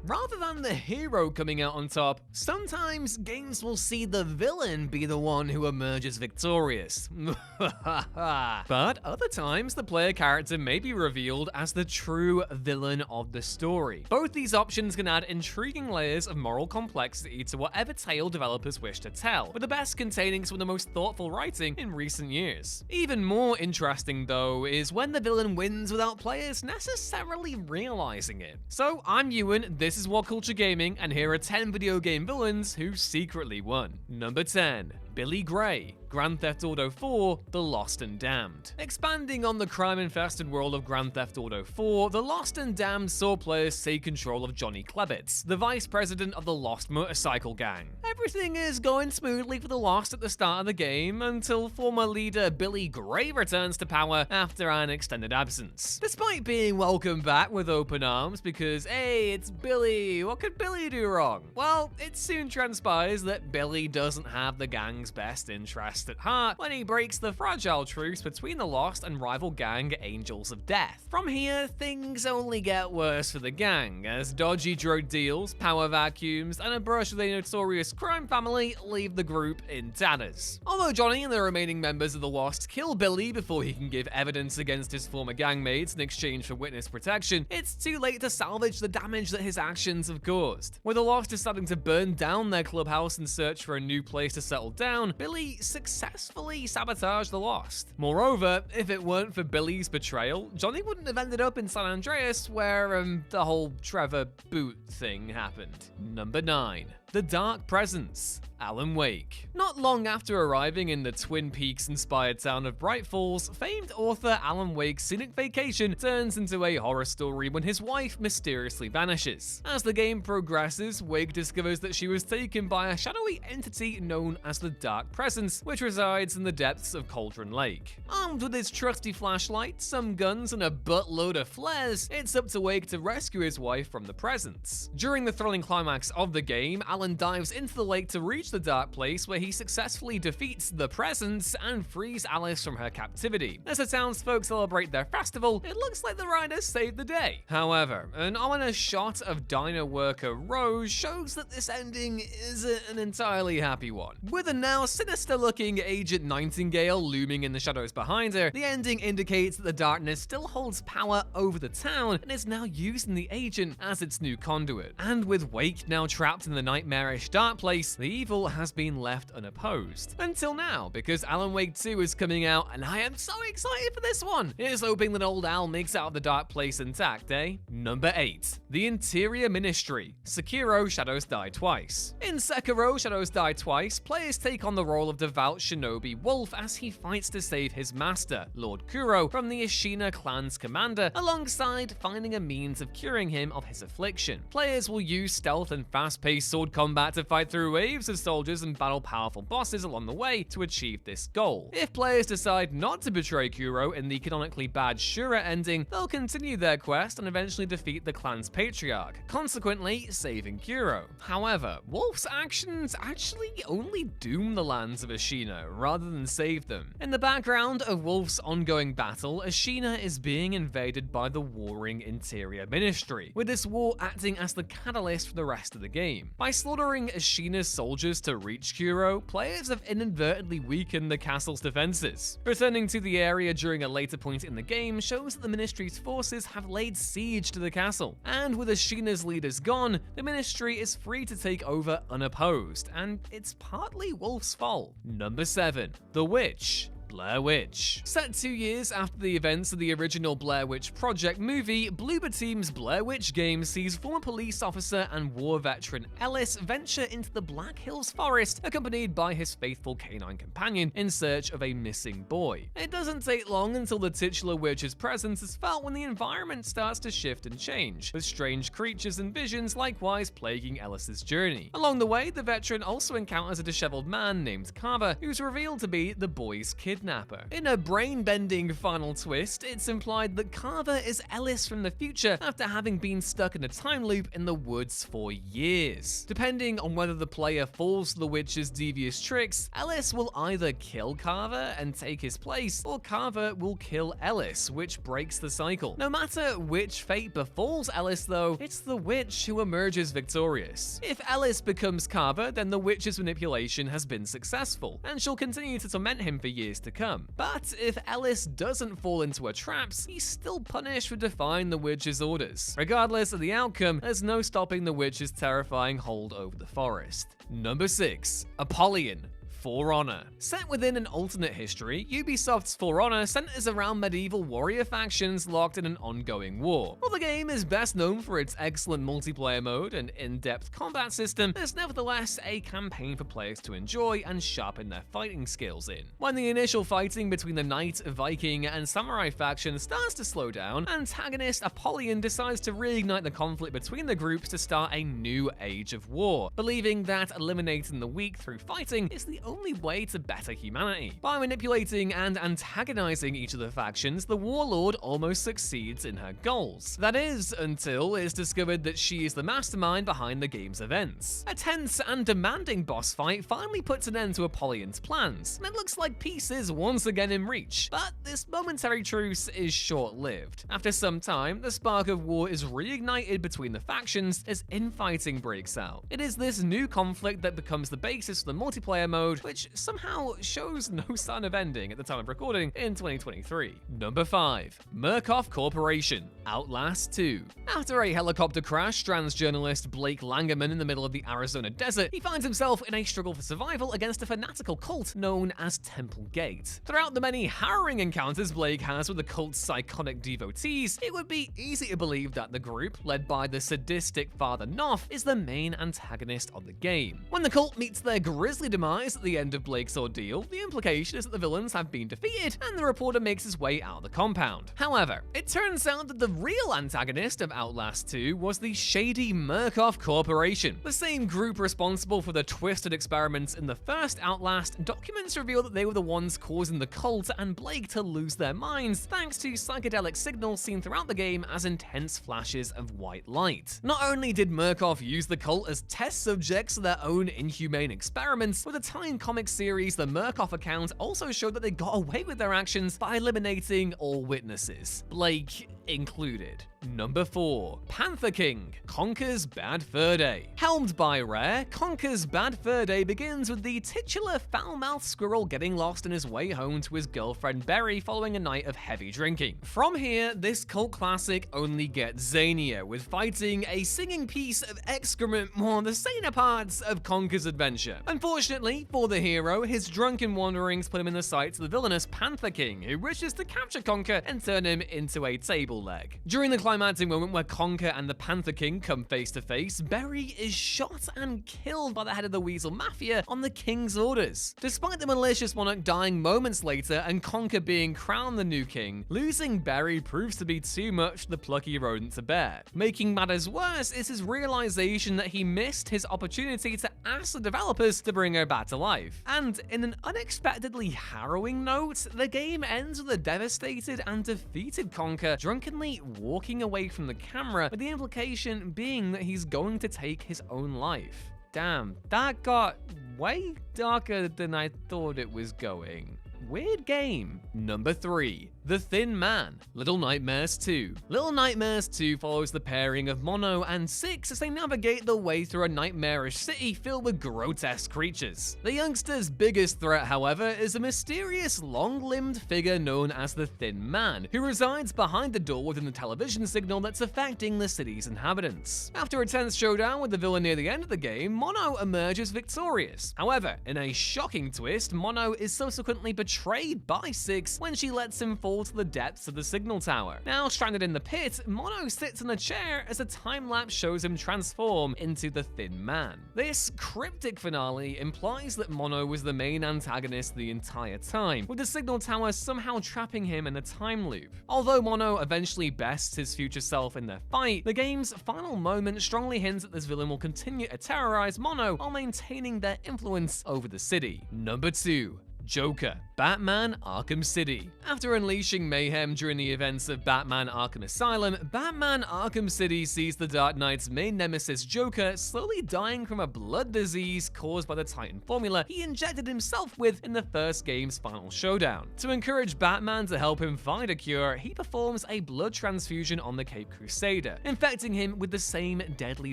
rather than the hero coming out on top, sometimes games will see the villain be the one who emerges victorious. But other times, the player character may be revealed as the true villain of the story. Both these options can add intriguing layers of moral complexity to whatever tale developers wish to tell, with the best containing some of the most thoughtful writing in recent years. Even more interesting, though, is when the villain wins without players necessarily realizing it. So, I'm Ewan, this is WhatCulture Gaming, and here are 10 video game villains who secretly won. Number 10. Billy Gray, Grand Theft Auto 4, The Lost and Damned. Expanding on the crime-infested world of Grand Theft Auto 4, The Lost and Damned saw players take control of Johnny Klebitz, the vice president of the Lost motorcycle gang. Everything is going smoothly for the Lost at the start of the game until former leader Billy Gray returns to power after an extended absence. Despite being welcomed back with open arms because, hey, it's Billy, what could Billy do wrong? Well, it soon transpires that Billy doesn't have the gang's best interest at heart when he breaks the fragile truce between the Lost and rival gang Angels of Death. From here, things only get worse for the gang, as dodgy drug deals, power vacuums, and a brush with a notorious crime family leave the group in tatters. Although Johnny and the remaining members of the Lost kill Billy before he can give evidence against his former gangmates in exchange for witness protection, it's too late to salvage the damage that his actions have caused. With the Lost deciding to burn down their clubhouse in search for a new place to settle down, Billy successfully sabotaged the Lost. Moreover, if it weren't for Billy's betrayal, Johnny wouldn't have ended up in San Andreas where the whole Trevor Boot thing happened. Number 9. The Dark Presence, Alan Wake. Not long after arriving in the Twin Peaks-inspired town of Bright Falls, famed author Alan Wake's scenic vacation turns into a horror story when his wife mysteriously vanishes. As the game progresses, Wake discovers that she was taken by a shadowy entity known as the Dark Presence, which resides in the depths of Cauldron Lake. Armed with his trusty flashlight, some guns, and a buttload of flares, it's up to Wake to rescue his wife from the Presence. During the thrilling climax of the game, Alan dives into the lake to reach the dark place where he successfully defeats the Presence and frees Alice from her captivity. As the townsfolk celebrate their festival, it looks like the riders saved the day. However, an ominous shot of diner worker Rose shows that this ending isn't an entirely happy one. With a now sinister-looking Agent Nightingale looming in the shadows behind her, the ending indicates that the darkness still holds power over the town and is now using the agent as its new conduit. And with Wake now trapped in the nightmarish dark place, the evil has been left unopposed. Until now, because Alan Wake 2 is coming out and I am so excited for this one. Here's hoping that old Al makes out of the dark place intact, eh? Number 8. The Interior Ministry, Sekiro Shadows Die Twice. In Sekiro Shadows Die Twice, players take on the role of devout shinobi Wolf as he fights to save his master, Lord Kuro, from the Ashina clan's commander, alongside finding a means of curing him of his affliction. Players will use stealth and fast-paced sword combat to fight through waves of soldiers and battle powerful bosses along the way to achieve this goal. If players decide not to betray Kuro in the canonically bad Shura ending, they'll continue their quest and eventually defeat the clan's patriarch, consequently saving Kuro. However, Wolf's actions actually only doom the lands of Ashina rather than save them. In the background of Wolf's ongoing battle, Ashina is being invaded by the warring Interior Ministry, with this war acting as the catalyst for the rest of the game. By slaughtering Ashina's soldiers to reach Kuro, players have inadvertently weakened the castle's defenses. Returning to the area during a later point in the game shows that the Ministry's forces have laid siege to the castle, and with Ashina's leaders gone, the Ministry is free to take over unopposed, and it's partly Wolf's fault. Number 7. The Witch, Blair Witch. Set 2 years after the events of the original Blair Witch Project movie, Bloober Team's Blair Witch game sees former police officer and war veteran Ellis venture into the Black Hills forest accompanied by his faithful canine companion in search of a missing boy. It doesn't take long until the titular witch's presence is felt when the environment starts to shift and change, with strange creatures and visions likewise plaguing Ellis's journey. Along the way, the veteran also encounters a disheveled man named Carver, who's revealed to be the boy's kidnapper. kidnapper. In a brain-bending final twist, it's implied that Carver is Ellis from the future after having been stuck in a time loop in the woods for years. Depending on whether the player falls to the witch's devious tricks, Ellis will either kill Carver and take his place, or Carver will kill Ellis, which breaks the cycle. No matter which fate befalls Ellis though, it's the witch who emerges victorious. If Ellis becomes Carver, then the witch's manipulation has been successful, and she'll continue to torment him for years to come. But if Ellis doesn't fall into her traps, he's still punished for defying the witch's orders. Regardless of the outcome, there's no stopping the witch's terrifying hold over the forest. Number 6. Napoleon. For Honor. Set within an alternate history, Ubisoft's For Honor centers around medieval warrior factions locked in an ongoing war. While the game is best known for its excellent multiplayer mode and in-depth combat system, there's nevertheless a campaign for players to enjoy and sharpen their fighting skills in. When the initial fighting between the Knight, Viking, and Samurai factions starts to slow down, antagonist Napoleon decides to reignite the conflict between the groups to start a new age of war, believing that eliminating the weak through fighting is the only way to better humanity. By manipulating and antagonizing each of the factions, the warlord almost succeeds in her goals. That is, until it's discovered that she is the mastermind behind the game's events. A tense and demanding boss fight finally puts an end to Napoleon's plans, and it looks like peace is once again in reach. But this momentary truce is short-lived. After some time, the spark of war is reignited between the factions as infighting breaks out. It is this new conflict that becomes the basis for the multiplayer mode, which somehow shows no sign of ending at the time of recording in 2023. Number 5. Murkoff Corporation. Outlast 2. After a helicopter crash strands journalist Blake Langerman in the middle of the Arizona desert, he finds himself in a struggle for survival against a fanatical cult known as Temple Gate. Throughout the many harrowing encounters Blake has with the cult's psychotic devotees, it would be easy to believe that the group, led by the sadistic Father Knopf, is the main antagonist of the game. When the cult meets their grisly demise at the end of Blake's ordeal, the implication is that the villains have been defeated, and the reporter makes his way out of the compound. However, it turns out that the real antagonist of Outlast 2 was the shady Murkoff Corporation. The same group responsible for the twisted experiments in the first Outlast, documents reveal that they were the ones causing the cult and Blake to lose their minds thanks to psychedelic signals seen throughout the game as intense flashes of white light. Not only did Murkoff use the cult as test subjects for their own inhumane experiments, with the Time comic series, the Murkoff account also showed that they got away with their actions by eliminating all witnesses, Blake included. Number 4. Panther King conquers Bad Fur Day. Helmed by Rare, Conquers Bad Fur Day begins with the titular foul-mouthed squirrel getting lost on his way home to his girlfriend Berry following a night of heavy drinking. From here, this cult classic only gets zanier, with fighting a singing piece of excrement more the saner parts of Conker's adventure. Unfortunately for the hero, his drunken wanderings put him in the sights of the villainous Panther King, who wishes to capture Conker and turn him into a table leg. During the climactic moment where Conker and the Panther King come face to face, Berry is shot and killed by the head of the Weasel Mafia on the King's orders. Despite the malicious monarch dying moments later and Conker being crowned the new king, losing Berry proves to be too much for the plucky rodent to bear. Making matters worse is his realization that he missed his opportunity to ask the developers to bring her back to life. And in an unexpectedly harrowing note, the game ends with a devastated and defeated Conker drunkenly walking away from the camera, with the implication being that he's going to take his own life. Damn, that got way darker than I thought it was going. Weird game. Number 3. The Thin Man. Little Nightmares 2. Little Nightmares 2 follows the pairing of Mono and Six as they navigate their way through a nightmarish city filled with grotesque creatures. The youngster's biggest threat, however, is a mysterious long-limbed figure known as the Thin Man, who resides behind the door within the television signal that's affecting the city's inhabitants. After a tense showdown with the villain near the end of the game, Mono emerges victorious. However, in a shocking twist, Mono is subsequently betrayed by Six when she lets him fall to the depths of the signal tower. Now stranded in the pit, Mono sits in a chair as a time-lapse shows him transform into the Thin Man. This cryptic finale implies that Mono was the main antagonist the entire time, with the signal tower somehow trapping him in a time loop. Although Mono eventually bests his future self in their fight, the game's final moment strongly hints that this villain will continue to terrorize Mono while maintaining their influence over the city. Number 2. Joker, Batman Arkham City. After unleashing mayhem during the events of Batman Arkham Asylum, Batman Arkham City sees the Dark Knight's main nemesis Joker slowly dying from a blood disease caused by the Titan formula he injected himself with in the first game's final showdown. To encourage Batman to help him find a cure, he performs a blood transfusion on the Caped Crusader, infecting him with the same deadly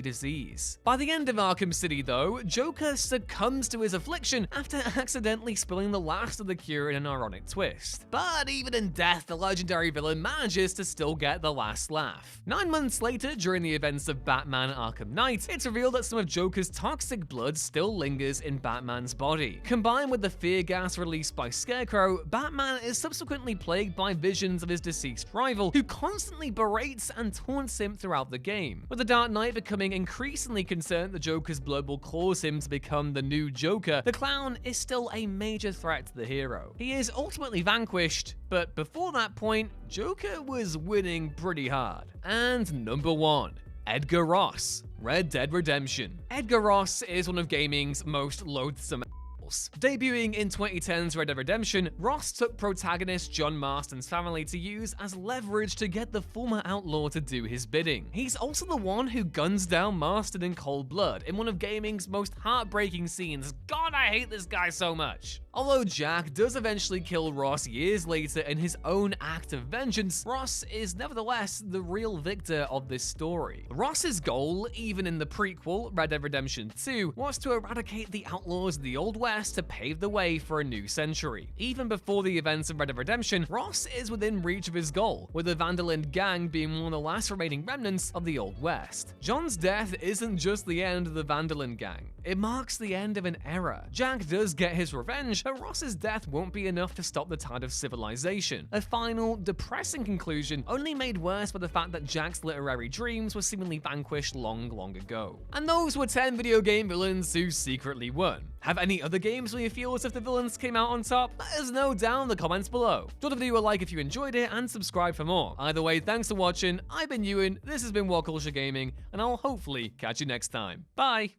disease. By the end of Arkham City though, Joker succumbs to his affliction after accidentally spilling the last of the cure in an ironic twist. But even in death, the legendary villain manages to still get the last laugh. 9 months later, during the events of Batman Arkham Knight, it's revealed that some of Joker's toxic blood still lingers in Batman's body. Combined with the fear gas released by Scarecrow, Batman is subsequently plagued by visions of his deceased rival, who constantly berates and taunts him throughout the game. With the Dark Knight becoming increasingly concerned that Joker's blood will cause him to become the new Joker, the clown is still a major threat to the hero. He is ultimately vanquished, but before that point, Joker was winning pretty hard. And number 1. Edgar Ross, Red Dead Redemption. Edgar Ross is one of gaming's most loathsome assholes. Debuting in 2010's Red Dead Redemption, Ross took protagonist John Marston's family to use as leverage to get the former outlaw to do his bidding. He's also the one who guns down Marston in cold blood in one of gaming's most heartbreaking scenes. God, I hate this guy so much. Although Jack does eventually kill Ross years later in his own act of vengeance, Ross is nevertheless the real victor of this story. Ross's goal, even in the prequel, Red Dead Redemption 2, was to eradicate the outlaws of the Old West to pave the way for a new century. Even before the events of Red Dead Redemption, Ross is within reach of his goal, with the Van der Linde gang being one of the last remaining remnants of the Old West. John's death isn't just the end of the Van der Linde gang, it marks the end of an era. Jack does get his revenge, but Ross's death won't be enough to stop the tide of civilization. A final, depressing conclusion only made worse by the fact that Jack's literary dreams were seemingly vanquished long ago. And those were 10 video game villains who secretly won. Have any other games where you feel as if the villains came out on top? Let us know down in the comments below. Drop a video a like if you enjoyed it and subscribe for more. Either way, thanks for watching. I've been Ewan, this has been WhatCulture Gaming, and I'll hopefully catch you next time. Bye!